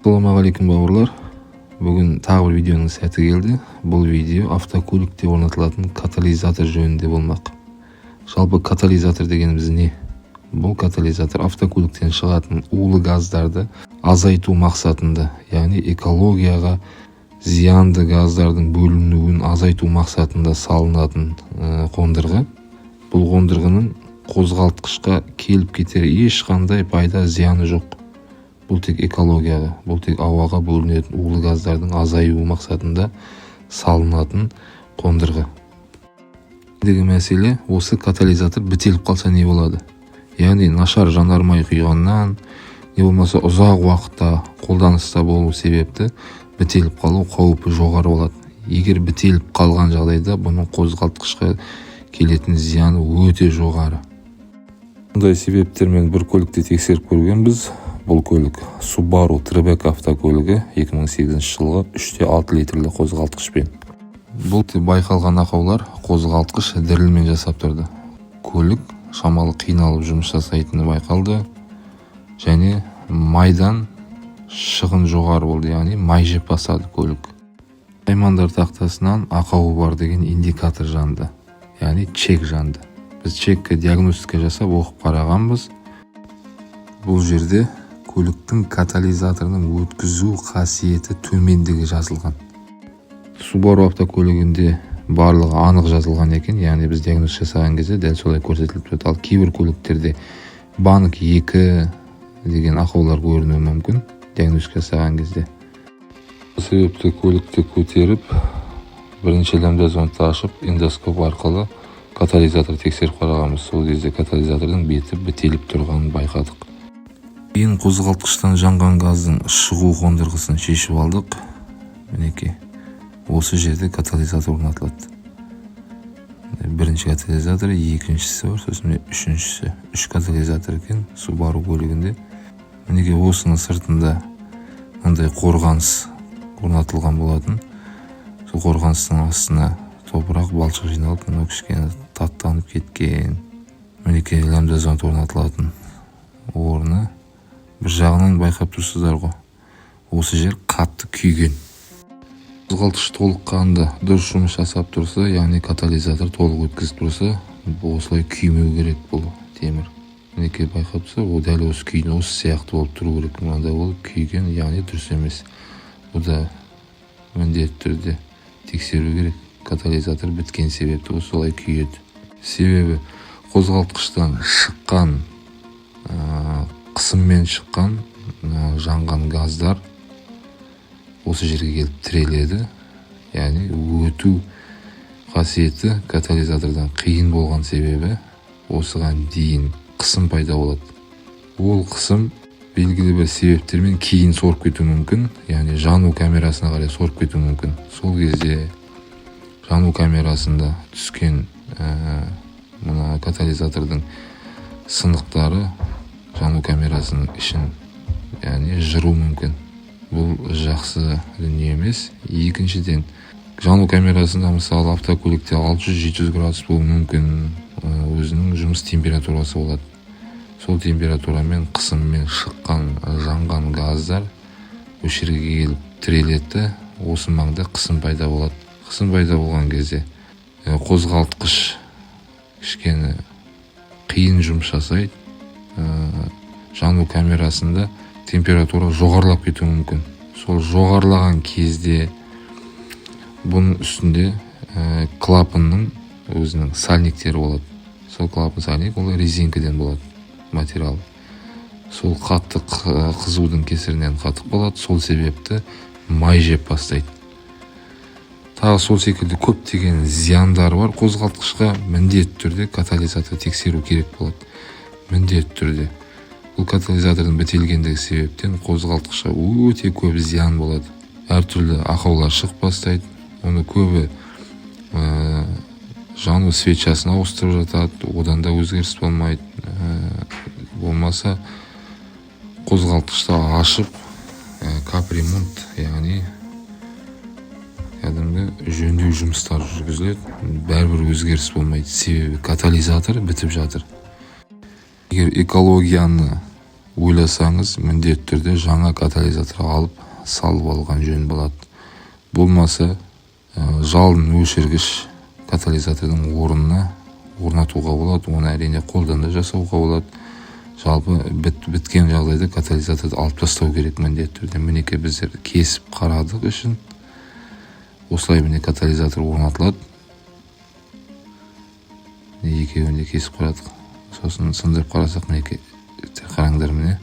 Ассалаумағалейкум бауырлар. Бүгін тағы бір видеоның сәті келді. Бұл видео автокөлікте орнатылатын катализатор жөнінде болмақ. Жалпы катализатор дегеніміз не? Бұл катализатор автокөліктен шығатын улы газдарды азайту мақсатында, яғни экологияға зиянды газдардың бөлінуін азайту мақсатында салынатын қондырғы. Бұл қондырғының қозғалтқышқа келіп кетер ешқандай пайда зияны жоқ. Бұл тек экологияға, бұл тек ауаға бөлінетін улы газдардың азаюы мақсатында салынатын қондырғы. Ендігі мәселе, осы катализатор бітеліп қалса не болады? Яғни нашар жанармай құйғаннан, не болмаса ұзақ уақытта қолданыста болу себепті бітеліп қалу қаупі жоғары болады. Егер бітеліп қалған жағдайда бұның қозғалтқышқа келетін зияны өте жоғары. Бұндай себептермен бір көлікті тексеріп көргенбіз. Бұл көлік Subaru Tribeca автокөлігі 2008 жылғы 3.6 литрлі қозғалтқышпен. Бұл байқалған ақаулар қозғалтқыш дірілмен жасап тұрды. Көлік шамалы қиналып жұмыс жасайтыны байқалды және майдан шығын жоғары болды, яғни май жеп бастады көлік. Аймандар тақтасынан ақауы бар деген индикатор жанды, яғни чек жанды. Біз чекке диагностика жасап оқып қарағанбыз. Бұл жерде көліктің катализаторының өткізу қасиеті төмендігі жазылған. Subaru автокөлігінде барлығы анық жазылған екен, яғни біз диагноз жасаған кезде дәл солай көрсетіліп тұрды. Ал кейбір көліктерде банк 2 деген ақаулар көрінуі мүмкін диагноз жасаған кезде. Бұл себепті көлікті көтеріп, бірінші лямбда зондты ашып, эндоскоп арқылы катализатор тексеріп қарағанбыз. Сол кезде катализатордың беті бітеліп тұрғанын байқадық. Ең қозғалтқыштан жанған газдың шығу қондырғысын шешіп алдық. Мінекей, осы жерде катализатор орнатылады. Бірінші катализатор, екіншісі бар, сосын үшіншісі. 3 катализатор екен Subaru көлігінде. Мінекей, осының сыртында мындай қорғаныс орнатылған болатын. Сол қорғаныстың астына топырақ, балшық жиналып, мынау кішкене таттанып кеткен. Мінекей, лямбда зонд орнатылатын орны. Бір жағынан байқап тұрсыздар ғой, осы жер қатты күйген. Қозғалтқыш толыққанды дұрыс жұмыс жасап тұрса, яғни катализатор толық өткізіп тұрса, осылай күймеу керек бұл темір. Мінекей байқап тұрса, ол дәл осы күйін осы сияқты болып тұру керек. Мынандай болып күйген, яғни дұрыс емес. Бұл да міндетті түрде тексеру керек. Катализатор біткен себепті осылай күйеді. Себебі қозғалтқыштан шыққан қысыммен шыққан жанған газдар осы жерге келіп тіреледі. Яғни өту қасиеті катализатордан қиын болған себебі осыған дейін қысым пайда болады. Ол қысым белгілі бір себептермен кейін сорып кетуі мүмкін, яғни жану камерасына қарай сорып кетуі мүмкін. Сол кезде жану камерасында түскен мына катализатордың сынықтары жану камерасының ішін, яғни жыру мүмкін. Бұл жақсы дүние емес. Екіншіден, жану камерасында мысалы автокөлікте 600-700 градус болуы мүмкін, өзінің жұмыс температурасы болады. Сол температурамен, қысыммен шыққан жанған газдар осы жерге келіп тіреледі, осы маңда қысым пайда болады. Қысым пайда болған кезде қозғалтқыш кішкене қиын жұмыс жасайды. Жану камерасында температура жоғарылап кетуі мүмкін. Сол жоғарылаған кезде бұның үстінде клапанның өзінің сальниктері болады. Сол клапан сальник ол резинкіден болады материал. Сол қатты қызудың кесірінен қатып қалады. Сол себепті май жеп бастайды. Тағы сол секілді көптеген зияндары бар қозғалтқышқа. Міндетті түрде катализатор тексеру керек болады. Міндетті түрде. Бұл катализатордың бітелгендігі себептен қозғалтқышқа өте көп зиян болады. Әртүрлі ақаулар шығып бастайды. Оны көбі жану свечасын ауыстырып жатады, одан да өзгеріс болмайды. Болмаса қозғалтқышты ашып капремонт, яғни жөндеу жұмыстары жүргізіледі. Бәрібір өзгеріс болмайды, себебі катализатор бітіп жатыр. Егер экологияны ойласаңыз міндетті түрде жаңа катализатор алып салып алған жөн болады. Болмаса жалын өшіргіш катализатордың орнына орнатуға болады. Оны әрине қолдан да жасауға болады. Жалпы біткен жағдайда катализаторды алып тастау керек міндетті түрде. Мінекей біздер кесіп қарадық үшін. Осылай міне катализатор орнатылады. Екеуін де кесіп қарадық. Сосын сындырып қарасақ, мінекей қараңдар, міне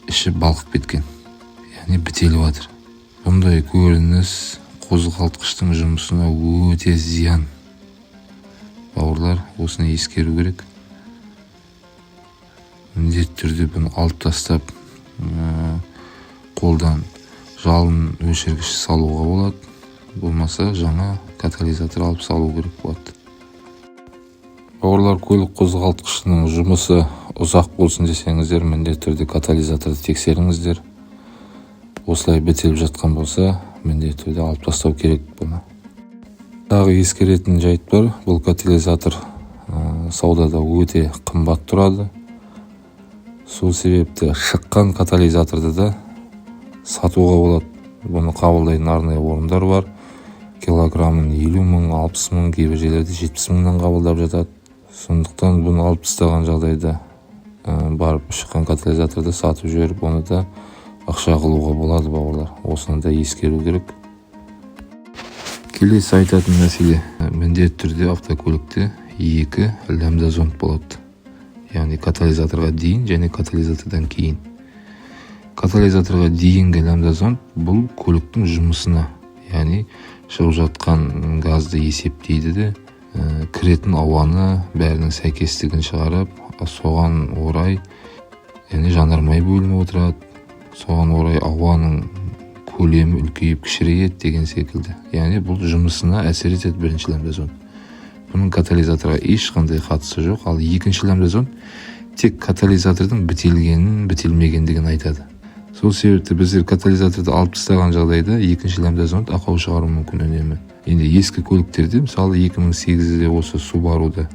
іші балқып кеткен. Яғни бітеліп жатыр. Бұндай көрініс қозғалтқыштың жұмысына өте зиян. Бауырлар, осыны ескеру керек. Міндетті түрде бұны алып тастап, қолдан жалын өшіргіш салуға болады. Болмаса жаңа катализатор алып салу керек болады. Бауырлар, көлік қозғалтқышының жұмысы ұзақ болсын десеңіздер, міндетті түрде катализаторды тексеріңіздер. Осылай бітеліп жатқан болса, міндетті түрде алып тастау керек бұны. Тағы ескеретін жайт бар. Бұл катализатор саудада өте қымбат тұрады. Сол себепті шыққан катализаторды да сатуға болады. Бұны қабылдайтын арнайы орындар бар. Килограммын 50 мың, 60 мың, кейбір жерлерде 70 мыңнан қабылдап жатады. Сондықтан бұны алып тастаған жағдайда барып шыққан катализаторды сатып жіберіп, оны да ақша қылуға болады, бауырлар. Осыны да ескеру керек. Келесі айтатын мәселе, міндетті түрде автокөлікте 2 лямбда зонд болады. Яғни катализаторға дейін және катализатордан кейін. Катализаторға дейінгі лямбда зонд бұл көліктің жұмысына, яғни шығып жатқан газды есептейді де, кіретін ауаны бәрінің сәйкестігін шығарып, соған орай, яғни жанармай бөлініп отырады, соған орай ауаның көлемі үлкейіп кішірейеді деген секілді. Яғни бұл жұмысына әсер етеді бірінші лямбда зонд. Бұның катализаторға ешқандай қатысы жоқ, ал екінші лямбда зонд тек катализатордың бітелгенін, бітелмегендігін айтады. Сол себепті біздер катализаторды алып тастаған жағдайда екінші лямбда зонд ақау шығару мүмкін үнемі. Енді ескі көліктерде, мысалы 2008-де осы Subaru'да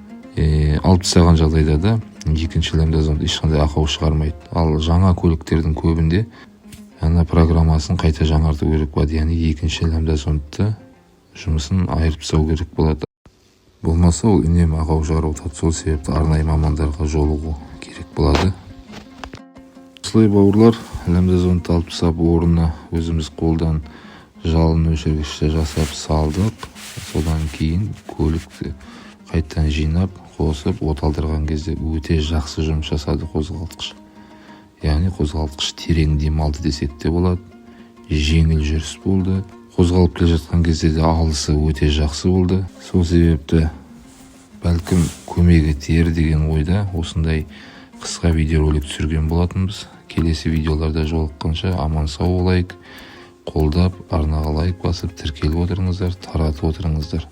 алып тастаған жағдайда да екінші лямбда зонд ешқандай ақау шығармайды. Ал жаңа көліктердің көбінде ана программасын қайта жаңарту керек болады. Яғни екінші лямбда зондты жұмысын айырып тастау керек болады. Болмаса ол үнемі ақау шығарады. Сол себепті арнайы мамандарға жолығу керек болады. Осылай, бауырлар, лямбда зондты алып тастап орнына өзіміз қолдан жалын өшіргішті жасап салдық. Содан кейін көлікті қайттан жинап, қосып, оталдырған кезде өте жақсы жұмыс жасады қозғалтқыш. Яғни қозғалтқыш терең дем алды десек те болады. Жеңіл жүріс болды. Қозғалып келе жатқан кезде де алысы өте жақсы болды. Сол себепті бәлкім көмегі тиер деген ойда осындай қысқа видеоролик түсірген болатынбыз. Келесі видеоларда жолыққанша аман сау болайық. Қолдап, арнаға лайк басып, тіркеліп отырыңыздар, таратып отырыңыздар.